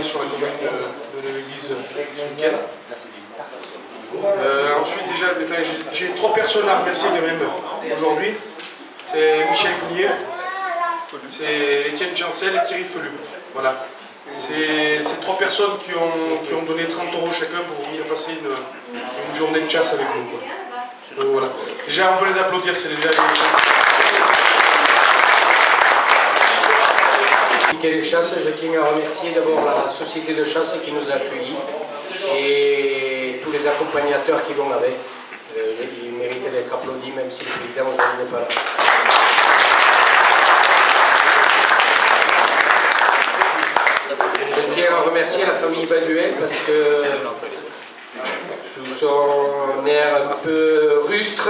sur la commune de l'église ce week-end. Ensuite, déjà, j'ai 3 personnes à remercier quand même aujourd'hui. C'est Michel Goullier, c'est Étienne Chancel et Thierry Felu. Voilà. C'est 3 personnes qui ont donné 30 € chacun pour venir passer une journée de chasse avec nous, quoi. Donc voilà. Déjà, on peut les applaudir, c'est déjà... Les chasses, je tiens à remercier d'abord la société de chasse qui nous a accueillis et tous les accompagnateurs qui vont avec. Ils méritent d'être applaudis même si le président n'est pas là. Je tiens à remercier la famille Baduel parce que sous son air un peu rustre,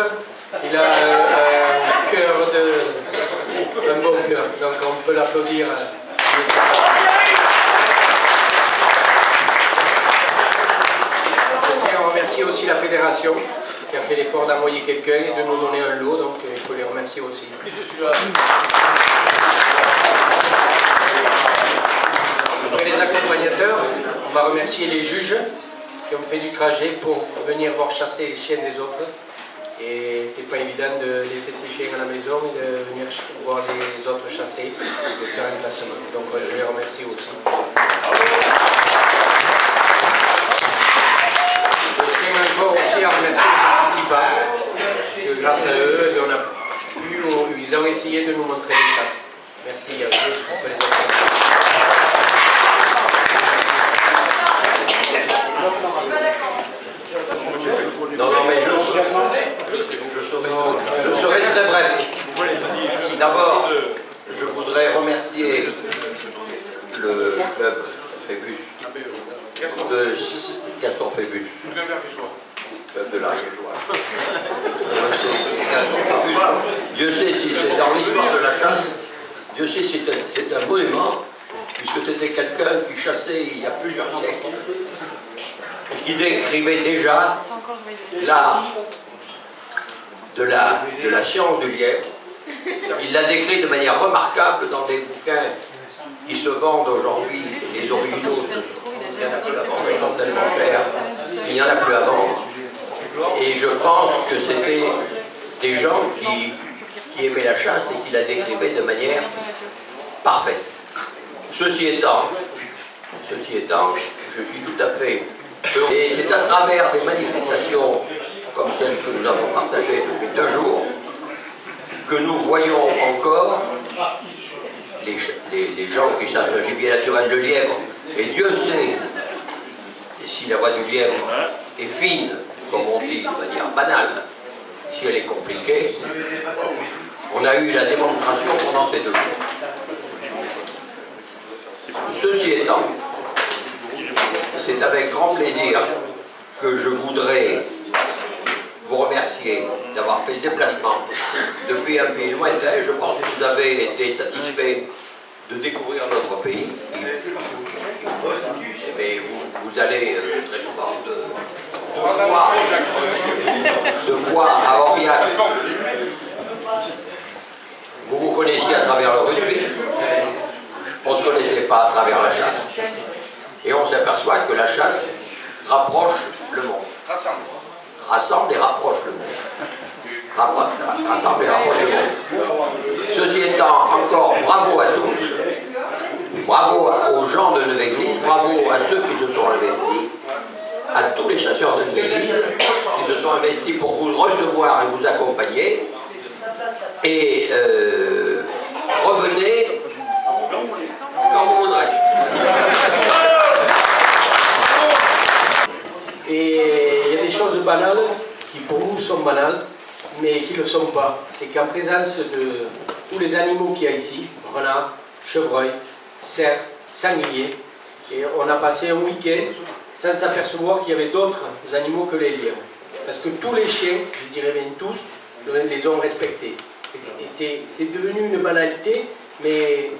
il a un bon cœur, donc on peut l'applaudir. Je tiens à remercier aussi la fédération qui a fait l'effort d'envoyer quelqu'un et de nous donner un lot, donc il faut les remercier aussi. Après les accompagnateurs, on va remercier les juges qui ont fait du trajet pour venir voir chasser les chiens des autres. Et c'était pas évident de laisser ces chiens à la maison et de venir voir les autres chasser et de faire un classement. Donc je les remercie aussi. Je tiens encore aussi à remercier les participants. Parce que grâce à eux, ils ont essayé de nous montrer les chasses. Merci à eux pour les applaudissements. Non, mais je serai très bref. D'abord, je voudrais remercier le club Phébus, de Gaston Phébus, club de l'Ariégeois. Dieu sait si c'est dans l'histoire de la chasse, Dieu sait si c'est un monument, puisque c'était quelqu'un qui chassait il y a plusieurs siècles, qui décrivait déjà l'art de la science du lièvre. Il l'a décrit de manière remarquable dans des bouquins qui se vendent aujourd'hui, les originaux, il n'y en a plus à vendre, ils sont tellement chers, il n'y en a plus à vendre. Et je pense que c'était des gens qui aimaient la chasse et qui la décrivaient de manière parfaite. Ceci étant, je suis tout à fait heureux. Et c'est à travers des manifestations comme celle que nous avons partagée depuis 2 jours que nous voyons encore les gens qui chassent un gibier naturel de lièvre. Et Dieu sait si la voix du lièvre est fine, comme on dit de manière banale, si elle est compliquée. On a eu la démonstration pendant ces 2 jours. Ceci étant, c'est avec grand plaisir que je voudrais vous remercier d'avoir fait le déplacement depuis un pays lointain. Je pense que vous avez été satisfait de découvrir notre pays. Mais vous allez très souvent de fois à Aurillac. Vous vous connaissiez à travers le rugby. On ne se connaissait pas à travers la chasse. Et on s'aperçoit que la chasse rapproche le monde. Rassemble et rapproche le monde. Rassemble et rapproche le monde. Ceci étant, encore bravo à tous. Bravo aux gens de Neuve-Église. Bravo à ceux qui se sont investis. À tous les chasseurs de Neuve-Église qui se sont investis pour vous recevoir et vous accompagner. Et revenez quand vous voudrez. Et il y a des choses banales qui pour nous sont banales, mais qui ne le sont pas. C'est qu'en présence de tous les animaux qu'il y a ici, renards, chevreuils, cerfs, sangliers, et on a passé un week-end sans s'apercevoir qu'il y avait d'autres animaux que les lièvres. Parce que tous les chiens, je dirais même tous, les ont respectés. C'est devenu une banalité, mais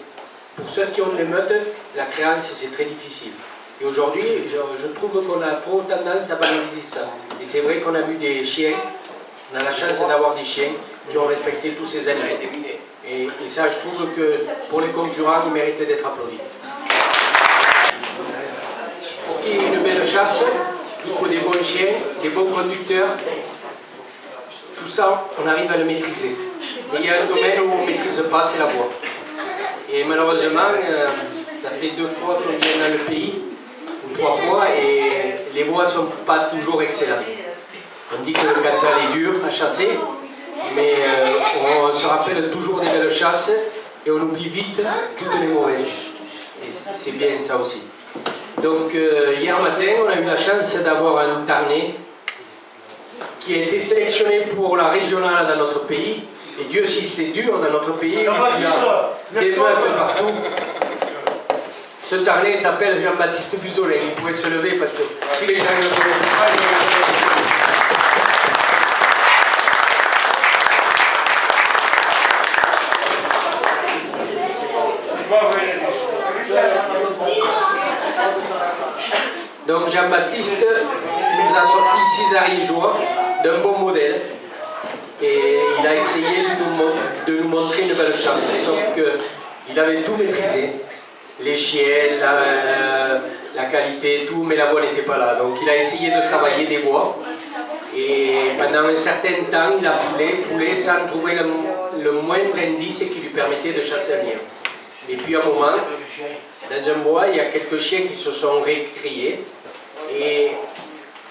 pour ceux qui ont des meutes, la créance c'est très difficile. Et aujourd'hui, je trouve qu'on a trop tendance à banaliser ça. Et c'est vrai qu'on a vu des chiens, on a la chance d'avoir des chiens qui ont respecté tous ces animaux. Et ça, je trouve que pour les concurrents, ils méritent d'être applaudis. chasse, il faut des bons chiens, des bons conducteurs. Tout ça, on arrive à le maîtriser. Mais il y a un domaine où on ne maîtrise pas, c'est la voix. Et malheureusement, ça fait 2 fois qu'on vient dans le pays, ou 3 fois, et les voix ne sont pas toujours excellentes. On dit que le Cantal est dur à chasser, mais on se rappelle toujours des belles chasses et on oublie vite toutes les mauvaises. Et c'est bien ça aussi. Donc hier matin, on a eu la chance d'avoir un Tarnais qui a été sélectionné pour la régionale dans notre pays. Et Dieu si c'est dur dans notre pays, il y a des meutes partout. Ce Tarnais s'appelle Jean-Baptiste Buzolin. Il pourrait se lever parce que si les gens ne le connaissent pas, ils ne Donc Jean-Baptiste nous a sorti 6 ariégeois d'un bon modèle et il a essayé de nous montrer une belle chasse, sauf qu'il avait tout maîtrisé, les chiens, la qualité, tout, mais la voix n'était pas là. Donc il a essayé de travailler des voix et pendant un certain temps il a foulé sans trouver le moindre indice qui lui permettait de chasser un lièvre. Et puis à un moment, dans un bois, il y a quelques chiens qui se sont récriés et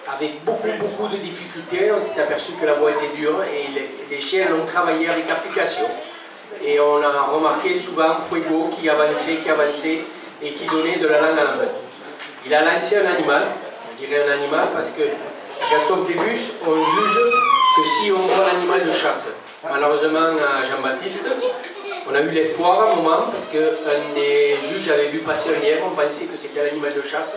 avec beaucoup de difficultés, on s'est aperçu que la voie était dure et les chiens l'ont travaillé avec application. Et on a remarqué souvent Fuego qui avançait et qui donnait de la langue à la meute. Il a lancé un animal, je dirais un animal parce que à Gaston Phébus, on juge que si on voit l'animal de chasse. Malheureusement à Jean-Baptiste, on a eu l'espoir à un moment parce qu'un des juges avait vu passer un lièvre, on pensait que c'était l'animal de chasse,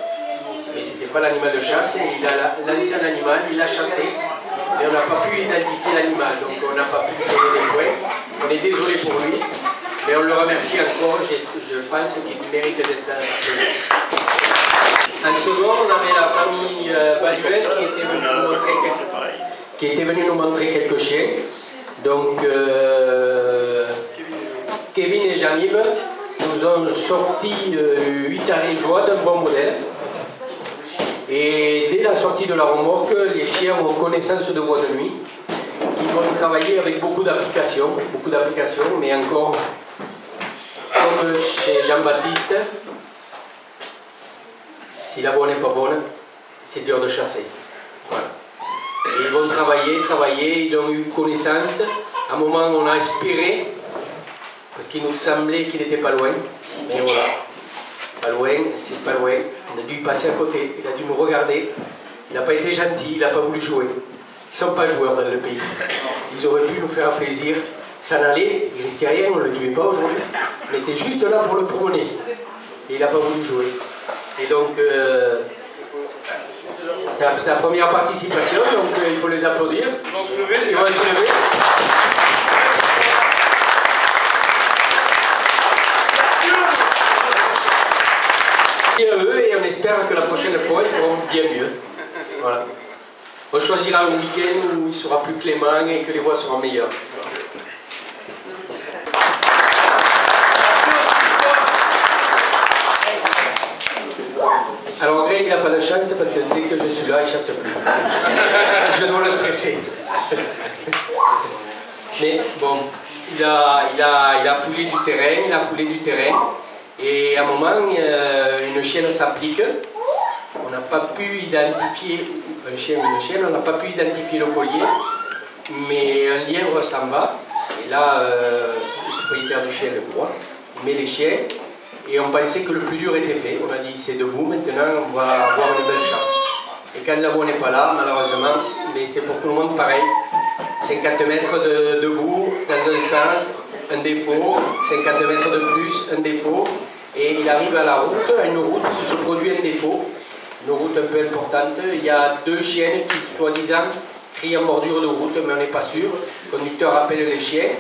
mais ce n'était pas l'animal de chasse, et il a lancé un animal, il l'a chassé, et on n'a pas pu identifier l'animal, donc on n'a pas pu lui donner des points. On est désolé pour lui, mais on le remercie encore, je pense qu'il mérite d'être appelé. En second, on avait la famille Baluel qui était venue nous montrer quelques chiens. Donc, Kevin et Jamil nous ont sorti 8 ariégeois d'un bon modèle. Et dès la sortie de la remorque, les chiens ont connaissance de voix de nuit. Ils vont travailler avec beaucoup d'applications, mais encore, comme chez Jean-Baptiste, si la voix n'est pas bonne, c'est dur de chasser. Voilà. Et ils vont travailler, ils ont eu connaissance. À un moment, on a espéré, parce qu'il nous semblait qu'il n'était pas loin. Mais voilà, pas loin, c'est pas loin. On a dû y passer à côté, il a dû nous regarder. Il n'a pas été gentil, il n'a pas voulu jouer. Ils ne sont pas joueurs dans le pays. Ils auraient pu nous faire un plaisir. Ça n'allait, il ne risquait rien, on ne le tuait pas aujourd'hui. On était juste là pour le promener. Et il n'a pas voulu jouer. Et donc, c'est la première participation, donc il faut les applaudir. Ils vont se lever. Ils vont se lever. Et à eux, et on espère que la prochaine fois, ils feront bien mieux. Voilà. On choisira un week-end où il sera plus clément et que les voix seront meilleures. Alors Greg, il n'a pas de chance parce que dès que je suis là, il ne chasse plus. Je dois le stresser. Mais bon, il a foulé du terrain, et à un moment, une chienne s'applique. On n'a pas pu identifier un chien ou une chienne, on n'a pas pu identifier le collier, mais un lièvre s'en va. Et là, le propriétaire du chien le voit, il met les chiens. Et on pensait que le plus dur était fait. On a dit c'est debout, maintenant on va avoir une belle chasse. Et quand la voix n'est pas là, malheureusement, mais c'est pour tout le monde pareil. 50 mètres de debout, dans un sens, un défaut, 50 mètres de plus, un défaut. Et il arrive à la route, à une route où se produit un défaut. Une route un peu importante. Il y a 2 chiennes qui, soi-disant, crient en bordure de route, mais on n'est pas sûr. Le conducteur appelle les chiens.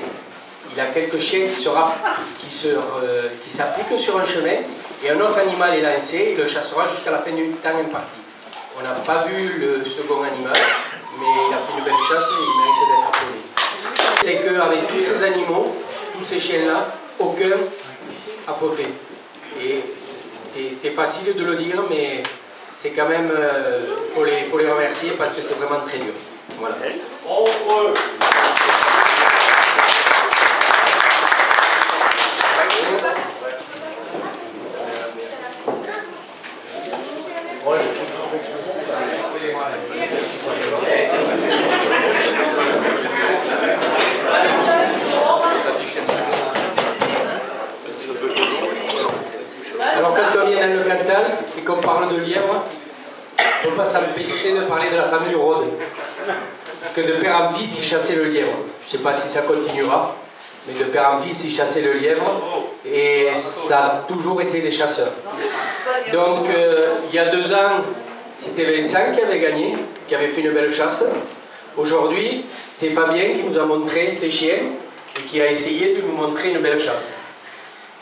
Il y a quelques chiens qui s'appliquent sur un chemin et un autre animal est lancé, il le chassera jusqu'à la fin du temps imparti. On n'a pas vu le second animal, mais il a fait une belle chasse et il mérite d'être appelé. C'est qu'avec tous ces animaux, tous ces chiens-là, aucun a fauté. Et c'est facile de le dire, mais c'est quand même pour les remercier parce que c'est vraiment très dur. Voilà. Alors quand on vient dans le Cantal et qu'on parle de lièvre, on ne peut pas s'empêcher de parler de la famille Rode. Parce que de père en fils, ils chassaient le lièvre. Je ne sais pas si ça continuera, mais de père en fils, ils chassaient le lièvre et ça a toujours été des chasseurs. Donc il y a 2 ans, c'était Vincent qui avait gagné, qui avait fait une belle chasse. Aujourd'hui, c'est Fabien qui nous a montré ses chiens et qui a essayé de nous montrer une belle chasse.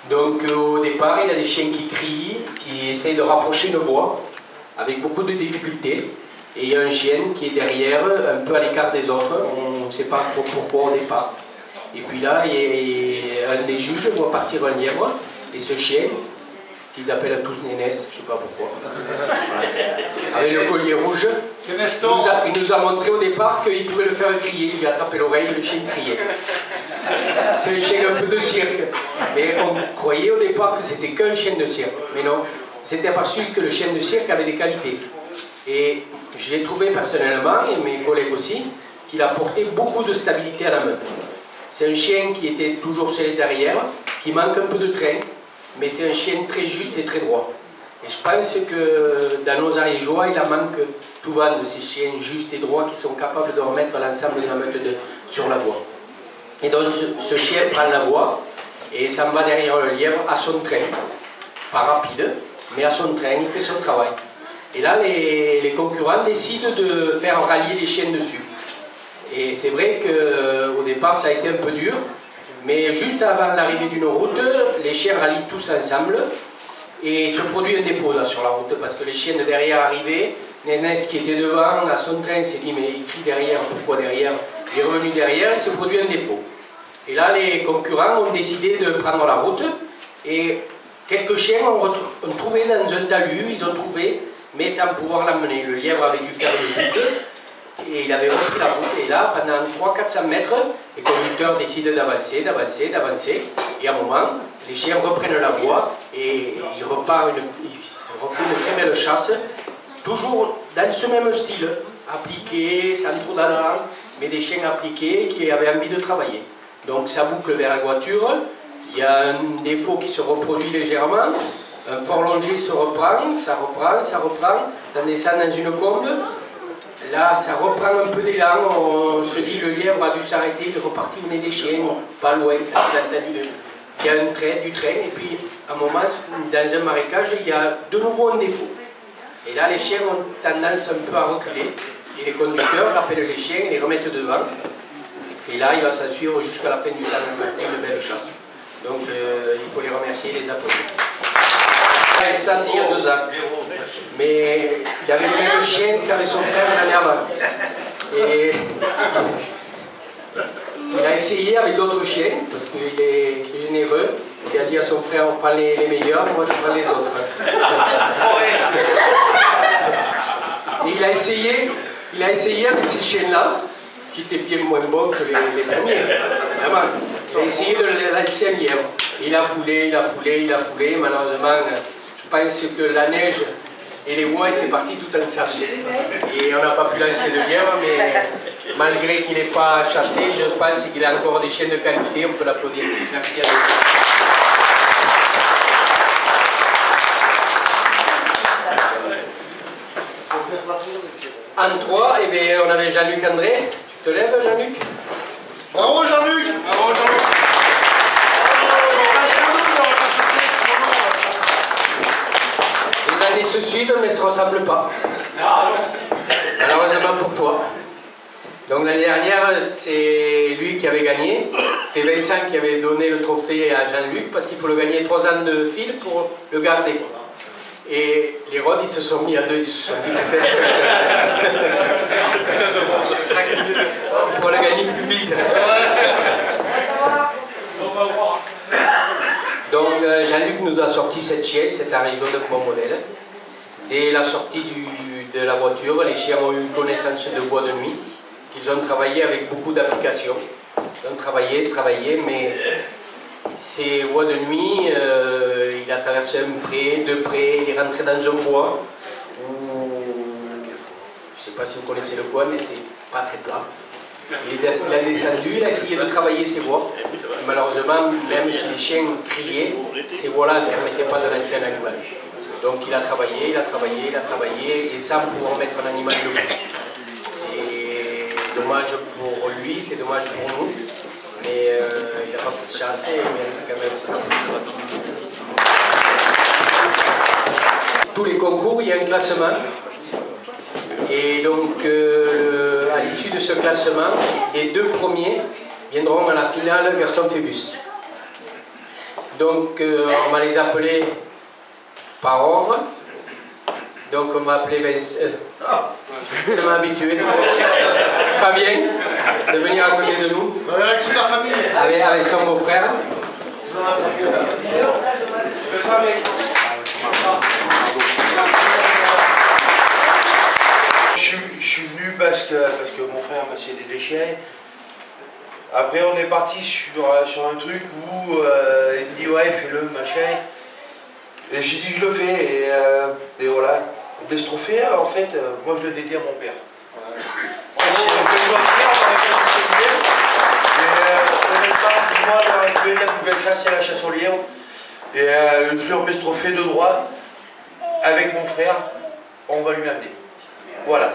Donc au départ, il y a des chiens qui crient, qui essayent de rapprocher le bois, avec beaucoup de difficultés. Et il y a un chien qui est derrière, un peu à l'écart des autres, on ne sait pas trop pourquoi au départ. Et puis là, un des juges voit partir un lièvre, et ce chien, qu'ils appellent tous Nénès, je ne sais pas pourquoi, avec le collier rouge, il nous a montré au départ qu'il pouvait le faire crier, il lui a attrapé l'oreille et le chien criait. C'est un chien un peu de cirque, mais on croyait au départ que c'était qu'un chien de cirque, mais non, on s'était aperçu que le chien de cirque avait des qualités. Et j'ai trouvé personnellement, et mes collègues aussi, qu'il apportait beaucoup de stabilité à la meute. C'est un chien qui était toujours scellé derrière, qui manque un peu de train, mais c'est un chien très juste et très droit. Et je pense que dans nos Ariégeois, il en manque souvent de ces chiens justes et droits qui sont capables de remettre l'ensemble de la meute sur la voie. Et donc ce chien prend la voie et s'en va derrière le lièvre à son train, pas rapide, mais à son train, il fait son travail. Et là, les concurrents décident de faire rallier les chiens dessus. Et c'est vrai qu'au départ, ça a été un peu dur, mais juste avant l'arrivée d'une route, les chiens rallient tous ensemble et se produit un défaut là sur la route, parce que les chiens de derrière arrivaient, Nénès qui était devant, à son train, s'est dit mais il crie derrière, pourquoi derrière? Il est revenu derrière et se produit un défaut. Et là, les concurrents ont décidé de prendre la route et quelques chiens ont trouvé dans un talus, ils ont trouvé, mais sans pouvoir l'emmener. Le lièvre avait dû faire le but et il avait repris la route. Et là, pendant 300-400 mètres, les conducteurs décident d'avancer, d'avancer, d'avancer. Et à un moment, les chiens reprennent la voie et ils refont une très belle chasse, toujours dans ce même style, appliqué, sans trop d'allant, mais des chiens appliqués qui avaient envie de travailler. Donc ça boucle vers la voiture, il y a un défaut qui se reproduit légèrement, un fort longé se reprend, ça descend dans une combe. Là, ça reprend un peu d'élan, on se dit le lièvre a dû s'arrêter, il est reparti mener des chiens, pas loin, il y a un trait, du train, et puis à un moment, dans un marécage, il y a de nouveau un défaut. Et là, les chiens ont tendance un peu à reculer, et les conducteurs rappellent les chiens et les remettent devant. Et là, il va s'assurer jusqu'à la fin du temps une belle chasse. Donc, il faut les remercier et les applaudir. Il a il y a 2 ans. Mais il avait le même chien qu'avait son frère l'année avant. Et il a essayé avec d'autres chiens, parce qu'il est généreux. Il a dit à son frère, on prend les meilleurs, moi je prends les autres. Et il a essayé avec ces chiens-là, qui étaient bien moins bons que les premiers. Vraiment. Il a essayé de lancer un lièvre. Il a foulé, malheureusement. Je pense que la neige et les voies étaient partis tout ensemble. Et on n'a pas pu lancer de lièvre, mais malgré qu'il n'ait pas chassé, je pense qu'il a encore des chiens de qualité, on peut l'applaudir. Merci à vous. En 3, eh bien, on avait Jean-Luc André. Tu te lèves, Jean-Luc? Bravo, Jean-Luc! Bravo, Jean-Luc! Les années se suivent, mais ne se ressemblent pas. Malheureusement pour toi. Donc l'année dernière, c'est lui qui avait gagné. C'était Vincent qui avait donné le trophée à Jean-Luc parce qu'il faut le gagner 3 ans de fil pour le garder. Et les Rhodes, ils se sont mis à 2, ils se sont dit peut-être pour le gagner plus vite. Donc Jean-Luc nous a sorti cette chienne, c'est un réseau de bon modèle. Dès la sortie de la voiture, les chiens ont eu connaissance de voix de nuit, qu'ils ont travaillé avec beaucoup d'applications. Ils ont travaillé, mais ces voies de nuit, il a traversé un pré, deux prés, il est rentré dans un bois où, je ne sais pas si vous connaissez le bois, mais c'est pas très plat. Il a descendu, il a essayé de travailler ses voies. Et malheureusement, même si les chiens criaient, ces voies-là ne permettaient pas de lancer un animal. Donc il a travaillé, et sans pouvoir mettre un animal debout. C'est dommage pour lui, c'est dommage pour nous, mais il n'a pas pu de chance, mais il a quand même. Tous les concours, il y a un classement. Et donc, à l'issue de ce classement, les deux premiers viendront à la finale Gaston Phébus. Donc, on va les appeler par ordre. Donc, on va appeler Vincent. Je m'ai habitué. Fabien, de venir à côté de nous. Avec toute la famille. Avec son beau-frère. Je suis venu parce que mon frère m'a essayé des déchets. Après on est parti sur un truc où il me dit ouais fais-le machin. Et j'ai dit je le fais et voilà. De ce trophée en fait, moi je le dédie à mon père. Honnêtement pour moi la plus belle chasse c'est la chasse au lièvre. Et je remets ce trophée de droit avec mon frère, on va lui amener. Voilà.